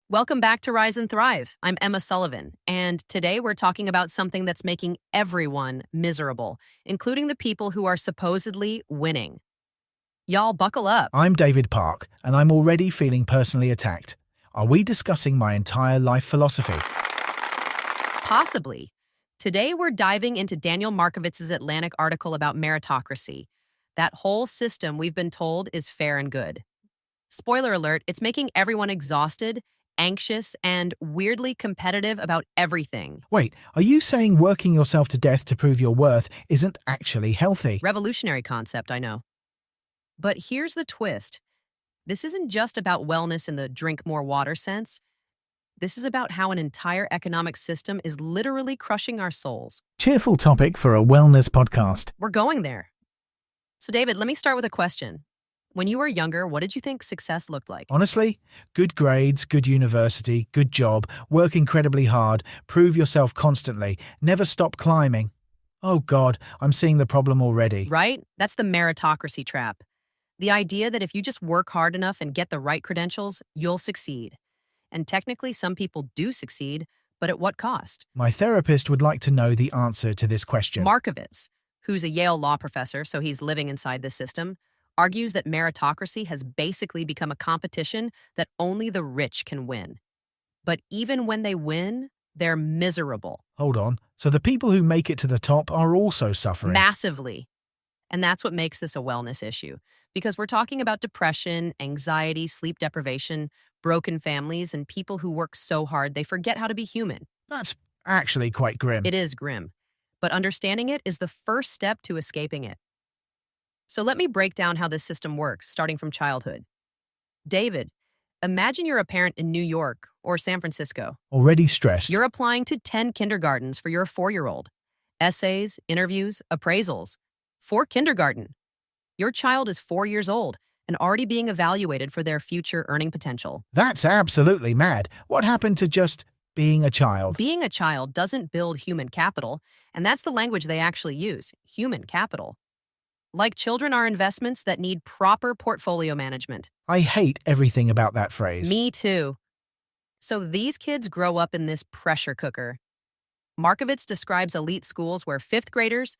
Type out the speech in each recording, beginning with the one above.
Welcome back to Rise and Thrive. I'm Emma Sullivan, and today we're talking about something that's making everyone miserable, including the people who are supposedly winning. Y'all, buckle up. I'm David Park, and I'm already feeling personally attacked. Are we discussing my entire life philosophy? Possibly. Today we're diving into Daniel Markovitz's Atlantic article about meritocracy. That whole system we've been told is fair and good. Spoiler alert, it's making everyone exhausted, anxious, and weirdly competitive about everything. Wait, are you saying working yourself to death to prove your worth isn't actually healthy? Revolutionary concept, I know. But here's the twist. This isn't just about wellness in the drink more water sense. This is about how an entire economic system is literally crushing our souls. Cheerful topic for a wellness podcast. We're going there. So, David, let me start with a question. When you were younger, what did you think success looked like? Honestly, good grades, good university, good job, work incredibly hard, prove yourself constantly, never stop climbing. Oh God, I'm seeing the problem already. Right? That's the meritocracy trap. The idea that if you just work hard enough and get the right credentials, you'll succeed. And technically, some people do succeed, but at what cost? My therapist would like to know the answer to this question. Markovitz, who's a Yale law professor, so he's living inside this system, argues that meritocracy has basically become a competition that only the rich can win. But even when they win, they're miserable. Hold on, so the people who make it to the top are also suffering? Massively. And that's what makes this a wellness issue. Because we're talking about depression, anxiety, sleep deprivation, broken families, and people who work so hard they forget how to be human. That's actually quite grim. It is grim. But understanding it is the first step to escaping it. So let me break down how this system works, starting from childhood. David, imagine you're a parent in New York or San Francisco. Already stressed. You're applying to 10 kindergartens for your 4-year-old. Essays, interviews, appraisals. For kindergarten. Your child is 4 years old and already being evaluated for their future earning potential. That's absolutely mad. What happened to just being a child? Being a child doesn't build human capital, and that's the language they actually use, human capital. Like children are investments that need proper portfolio management. I hate everything about that phrase. Me too. So these kids grow up in this pressure cooker. Markovitz describes elite schools where fifth graders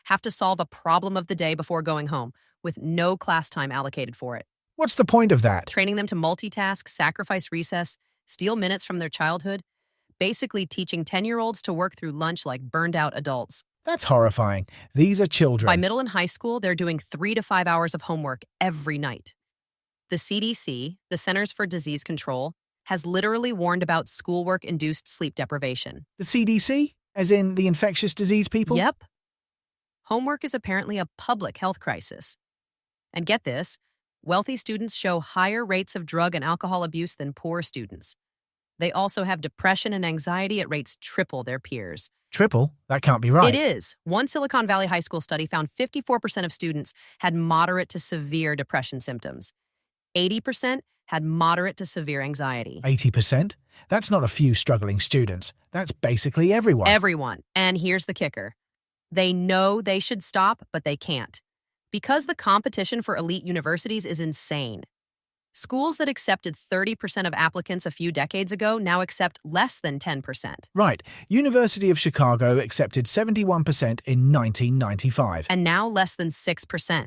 have to solve a problem of the day before going home, with no class time allocated for it. What's the point of that? Training them to multitask, sacrifice recess, steal minutes from their childhood, basically teaching 10-year-olds to work through lunch like burned out adults. That's horrifying. These are children. By middle and high school, they're doing 3 to 5 hours of homework every night. The CDC, the Centers for Disease Control, has literally warned about schoolwork-induced sleep deprivation. The CDC? As in the infectious disease people? Yep. Homework is apparently a public health crisis. And get this, wealthy students show higher rates of drug and alcohol abuse than poor students. They also have depression and anxiety at rates triple their peers. Triple? That can't be right. It is. One Silicon Valley high school study found 54% of students had moderate to severe depression symptoms. 80% had moderate to severe anxiety. 80%? That's not a few struggling students. That's basically everyone. Everyone. And here's the kicker. They know they should stop, but they can't. Because the competition for elite universities is insane. Schools that accepted 30% of applicants a few decades ago now accept less than 10%. Right. University of Chicago accepted 71% in 1995. And now less than 6%.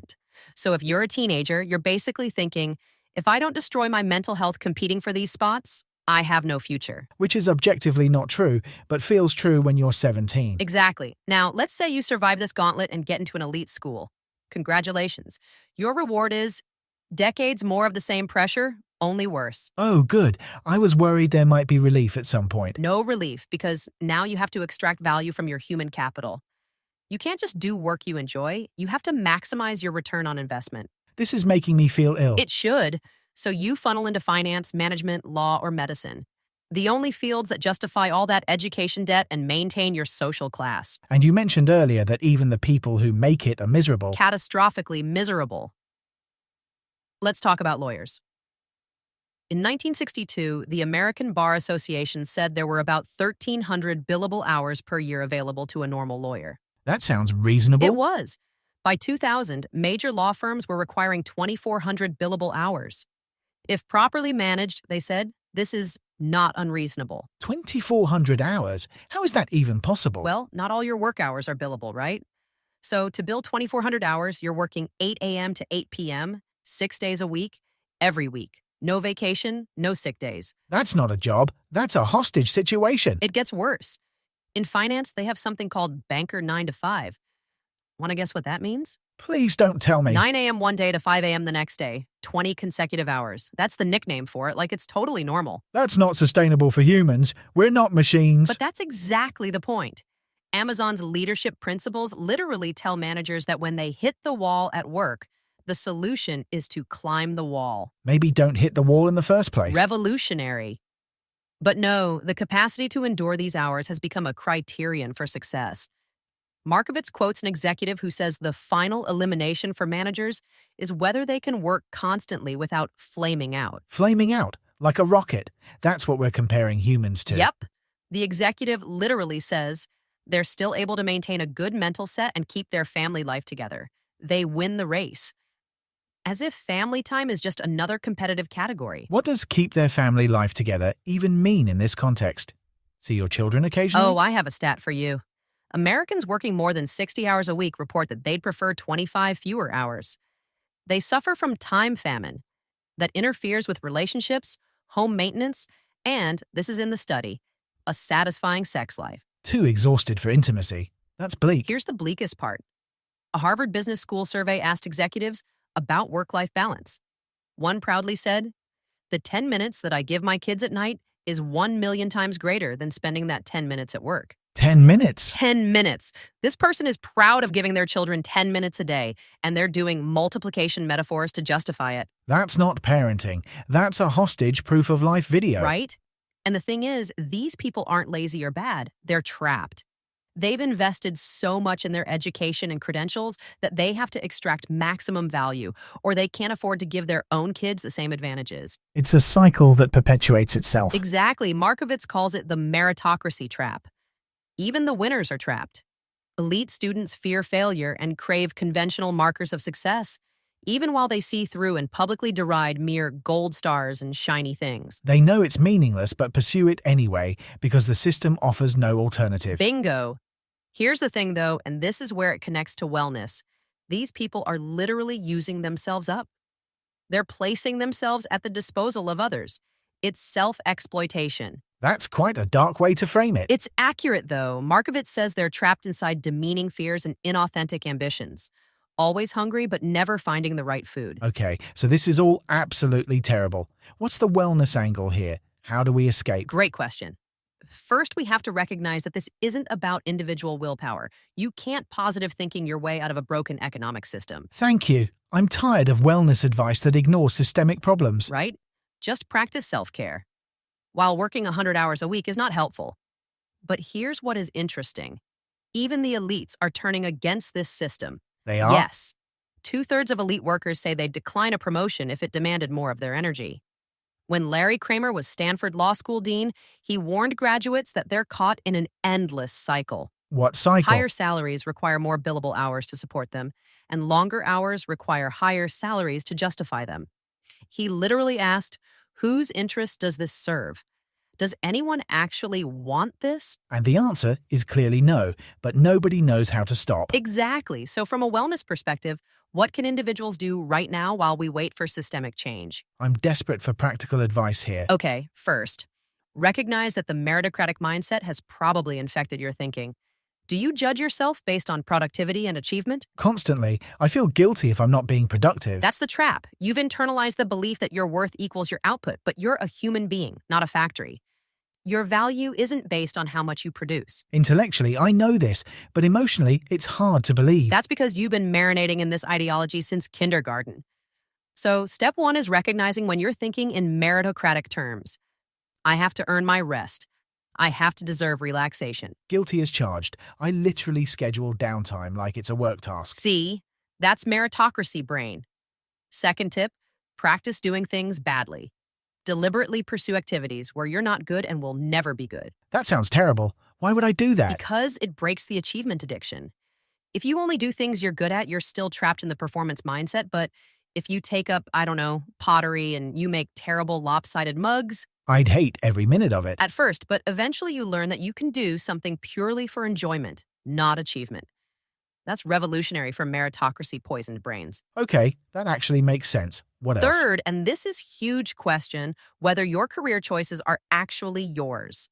So if you're a teenager, you're basically thinking, if I don't destroy my mental health competing for these spots, I have no future. Which is objectively not true, but feels true when you're 17. Exactly. Now, let's say you survive this gauntlet and get into an elite school. Congratulations. Your reward is decades more of the same pressure, only worse. Oh, good. I was worried there might be relief at some point. No relief, because now you have to extract value from your human capital. You can't just do work you enjoy. You have to maximize your return on investment. This is making me feel ill. It should. So you funnel into finance, management, law, or medicine. The only fields that justify all that education debt and maintain your social class. And you mentioned earlier that even the people who make it are miserable. Catastrophically miserable. Let's talk about lawyers. In 1962, the American Bar Association said there were about 1,300 billable hours per year available to a normal lawyer. That sounds reasonable. It was. By 2000, major law firms were requiring 2,400 billable hours. If properly managed, they said, this is not unreasonable. 2,400 hours? How is that even possible? Well, not all your work hours are billable, right? So to bill 2,400 hours, you're working 8 a.m. to 8 p.m., 6 days a week, every week. No vacation, no sick days. That's not a job. That's a hostage situation. It gets worse. In finance, they have something called banker 9 to 5. Want to guess what that means? Please don't tell me. 9 a.m. one day to 5 a.m. the next day, 20 consecutive hours. That's the nickname for it, like it's totally normal. That's not sustainable for humans. We're not machines. But that's exactly the point. Amazon's leadership principles literally tell managers that when they hit the wall at work, the solution is to climb the wall. Maybe don't hit the wall in the first place. Revolutionary. But no, the capacity to endure these hours has become a criterion for success. Markovitz quotes an executive who says the final elimination for managers is whether they can work constantly without flaming out. Flaming out, like a rocket. That's what we're comparing humans to. Yep. The executive literally says they're still able to maintain a good mental set and keep their family life together. They win the race. As if family time is just another competitive category. What does keep their family life together even mean in this context? See your children occasionally? Oh, I have a stat for you. Americans working more than 60 hours a week report that they'd prefer 25 fewer hours. They suffer from time famine that interferes with relationships, home maintenance, and, this is in the study, a satisfying sex life. Too exhausted for intimacy. That's bleak. Here's the bleakest part. A Harvard Business School survey asked executives about work-life balance. One proudly said, "The 10 minutes that I give my kids at night is 1 million times greater than spending that 10 minutes at work." 10 minutes. 10 minutes. This person is proud of giving their children 10 minutes a day, and they're doing multiplication metaphors to justify it. That's not parenting. That's a hostage proof of life video. Right? And the thing is, these people aren't lazy or bad. They're trapped. They've invested so much in their education and credentials that they have to extract maximum value, or they can't afford to give their own kids the same advantages. It's a cycle that perpetuates itself. Exactly. Markovitz calls it the meritocracy trap. Even the winners are trapped. Elite students fear failure and crave conventional markers of success, even while they see through and publicly deride mere gold stars and shiny things. They know it's meaningless but pursue it anyway because the system offers no alternative. Bingo. Here's the thing, though, and this is where it connects to wellness. These people are literally using themselves up. They're placing themselves at the disposal of others. It's self-exploitation. That's quite a dark way to frame it. It's accurate, though. Markovitz says they're trapped inside demeaning fears and inauthentic ambitions. Always hungry, but never finding the right food. Okay, so this is all absolutely terrible. What's the wellness angle here? How do we escape? Great question. First, we have to recognize that this isn't about individual willpower. You can't positive thinking your way out of a broken economic system. Thank you. I'm tired of wellness advice that ignores systemic problems. Right? Just practice self-care. While working 100 hours a week is not helpful. But here's what is interesting. Even the elites are turning against this system. They are? Yes. 2/3 of elite workers say they'd decline a promotion if it demanded more of their energy. When Larry Kramer was Stanford Law School dean, he warned graduates that they're caught in an endless cycle. What cycle? Higher salaries require more billable hours to support them, and longer hours require higher salaries to justify them. He literally asked, whose interest does this serve? Does anyone actually want this? And the answer is clearly no, but nobody knows how to stop. Exactly. So from a wellness perspective, what can individuals do right now while we wait for systemic change? I'm desperate for practical advice here. Okay, first, recognize that the meritocratic mindset has probably infected your thinking. Do you judge yourself based on productivity and achievement? Constantly, I feel guilty if I'm not being productive. That's the trap. You've internalized the belief that your worth equals your output, but you're a human being, not a factory. Your value isn't based on how much you produce. Intellectually, I know this, but emotionally, it's hard to believe. That's because you've been marinating in this ideology since kindergarten. So, step one is recognizing when you're thinking in meritocratic terms. I have to earn my rest. I have to deserve relaxation. Guilty as charged. I literally schedule downtime like it's a work task. See, that's meritocracy brain. Second tip, practice doing things badly. Deliberately pursue activities where you're not good and will never be good. That sounds terrible. Why would I do that? Because it breaks the achievement addiction. If you only do things you're good at, you're still trapped in the performance mindset, but If you take up, I don't know, pottery and you make terrible lopsided mugs I'd hate every minute of it. at first, but eventually you learn that you can do something purely for enjoyment, not achievement. That's revolutionary for meritocracy poisoned brains. Okay, that actually makes sense. What else? Third, and this is huge question, whether your career choices are actually yours.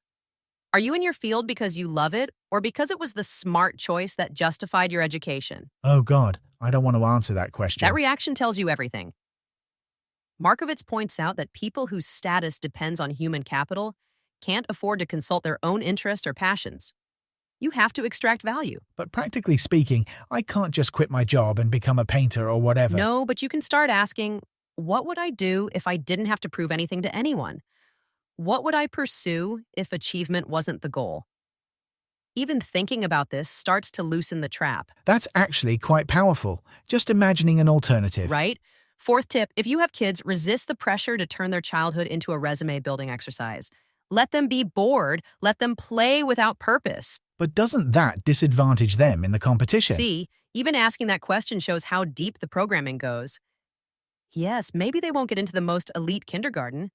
Are you in your field because you love it or because it was the smart choice that justified your education? Oh God, I don't want to answer that question. That reaction tells you everything. Markovitz points out that people whose status depends on human capital can't afford to consult their own interests or passions. You have to extract value. But practically speaking, I can't just quit my job and become a painter or whatever. No, but you can start asking, what would I do if I didn't have to prove anything to anyone? What would I pursue if achievement wasn't the goal? Even thinking about this starts to loosen the trap, That's actually quite powerful. Just imagining an alternative. right? Fourth tip, if you have kids, resist the pressure to turn their childhood into a resume building exercise. Let them be bored. Let them play without purpose. But doesn't that disadvantage them in the competition? See, even asking that question shows how deep the programming goes. Yes, maybe they won't get into the most elite kindergarten,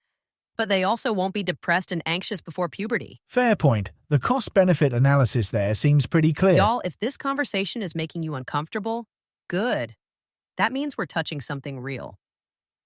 but they also won't be depressed and anxious before puberty. Fair point. The cost-benefit analysis there seems pretty clear. Y'all, if this conversation is making you uncomfortable, good. That means we're touching something real.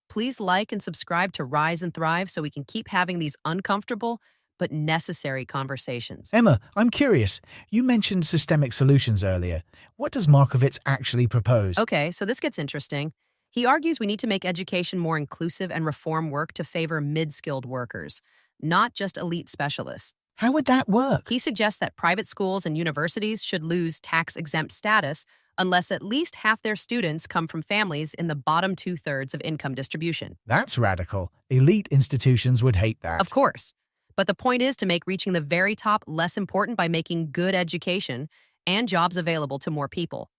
Please like and subscribe to Rise and Thrive so we can keep having these uncomfortable but necessary conversations. Emma, I'm curious. You mentioned systemic solutions earlier. What does Markovitz actually propose? Okay, so this gets interesting. He argues we need to make education more inclusive and reform work to favor mid-skilled workers, not just elite specialists. How would that work? He suggests that private schools and universities should lose tax-exempt status unless at least half their students come from families in the bottom two-thirds of income distribution. That's radical. Elite institutions would hate that. Of course. But the point is to make reaching the very top less important by making good education and jobs available to more people.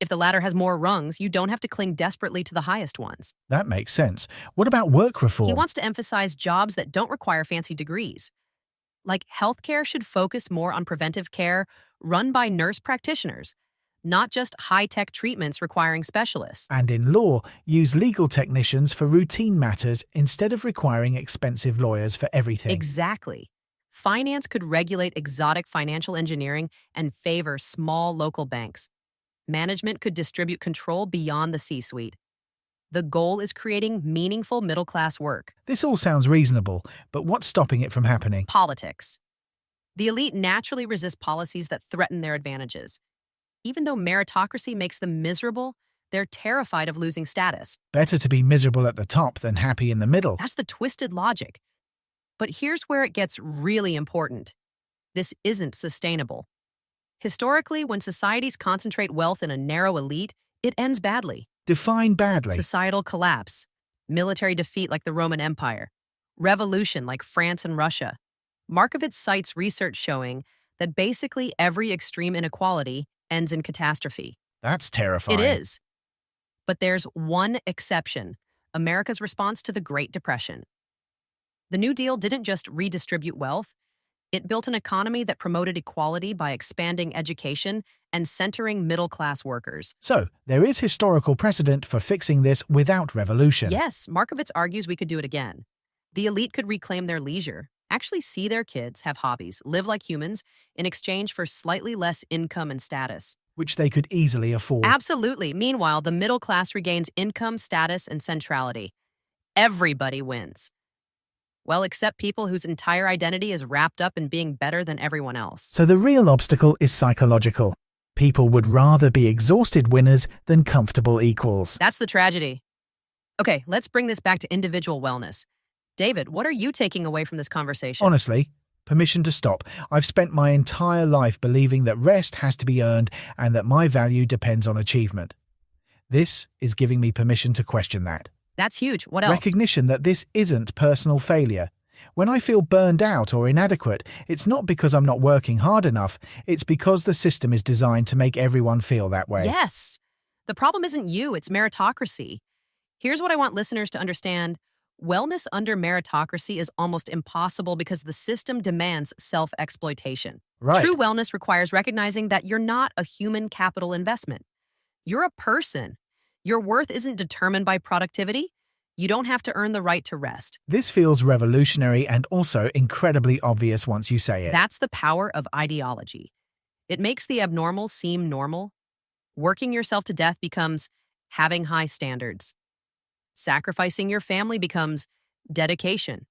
If the ladder has more rungs, you don't have to cling desperately to the highest ones. That makes sense. What about work reform? He wants to emphasize jobs that don't require fancy degrees. Like healthcare should focus more on preventive care run by nurse practitioners, not just high-tech treatments requiring specialists. And in law, use legal technicians for routine matters instead of requiring expensive lawyers for everything. Exactly. Finance could regulate exotic financial engineering and favor small local banks. Management could distribute control beyond the C-suite. The goal is creating meaningful middle-class work. This all sounds reasonable, but what's stopping it from happening? Politics. The elite naturally resist policies that threaten their advantages. Even though meritocracy makes them miserable, they're terrified of losing status. Better to be miserable at the top than happy in the middle. That's the twisted logic. But here's where it gets really important. This isn't sustainable. Historically, when societies concentrate wealth in a narrow elite, it ends badly. Define badly. Societal collapse, military defeat like the Roman Empire, revolution like France and Russia. Markovitz cites research showing that basically every extreme inequality ends in catastrophe. That's terrifying. It is. But there's one exception, America's response to the Great Depression. The New Deal didn't just redistribute wealth, it built an economy that promoted equality by expanding education and centering middle-class workers. So, there is historical precedent for fixing this without revolution. Yes, Markovitz argues we could do it again. The elite could reclaim their leisure, actually see their kids have hobbies, live like humans, in exchange for slightly less income and status. Which they could easily afford. Absolutely. Meanwhile, the middle class regains income, status, and centrality. Everybody wins. Well, except people whose entire identity is wrapped up in being better than everyone else. So the real obstacle is psychological. People would rather be exhausted winners than comfortable equals. That's the tragedy. Okay, let's bring this back to individual wellness. David, what are you taking away from this conversation? Honestly, permission to stop. I've spent my entire life believing that rest has to be earned and that my value depends on achievement. This is giving me permission to question that. That's huge. What else? Recognition that this isn't personal failure. When I feel burned out or inadequate, it's not because I'm not working hard enough, it's because the system is designed to make everyone feel that way. Yes. The problem isn't you, it's meritocracy. Here's what I want listeners to understand. Wellness under meritocracy is almost impossible because the system demands self-exploitation. Right. True wellness requires recognizing that you're not a human capital investment. You're a person. Your worth isn't determined by productivity. You don't have to earn the right to rest. This feels revolutionary and also incredibly obvious once you say it. That's the power of ideology. It makes the abnormal seem normal. Working yourself to death becomes having high standards. Sacrificing your family becomes dedication.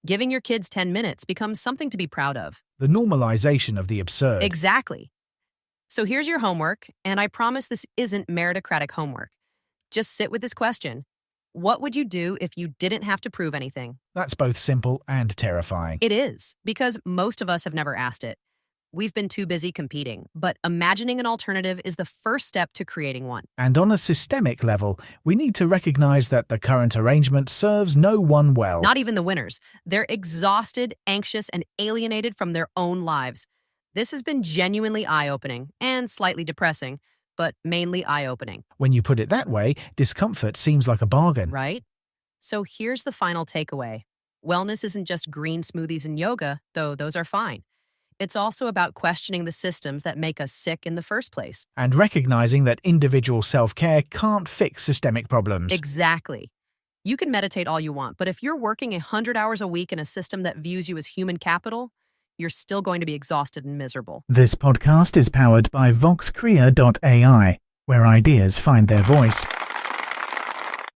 Giving your kids 10 minutes becomes something to be proud of. The normalization of the absurd. Exactly. So here's your homework, and I promise this isn't meritocratic homework. Just sit with this question. What would you do if you didn't have to prove anything? That's both simple and terrifying. It is, because most of us have never asked it. We've been too busy competing, but imagining an alternative is the first step to creating one. And on a systemic level, we need to recognize that the current arrangement serves no one well. Not even the winners. They're exhausted, anxious, and alienated from their own lives. This has been genuinely eye-opening and slightly depressing, but mainly eye-opening. When you put it that way, discomfort seems like a bargain. Right? So here's the final takeaway. Wellness isn't just green smoothies and yoga, though those are fine. It's also about questioning the systems that make us sick in the first place. And recognizing that individual self-care can't fix systemic problems. Exactly. You can meditate all you want, but if you're working 100 hours a week in a system that views you as human capital, you're still going to be exhausted and miserable. This podcast is powered by voxcrea.ai, where ideas find their voice.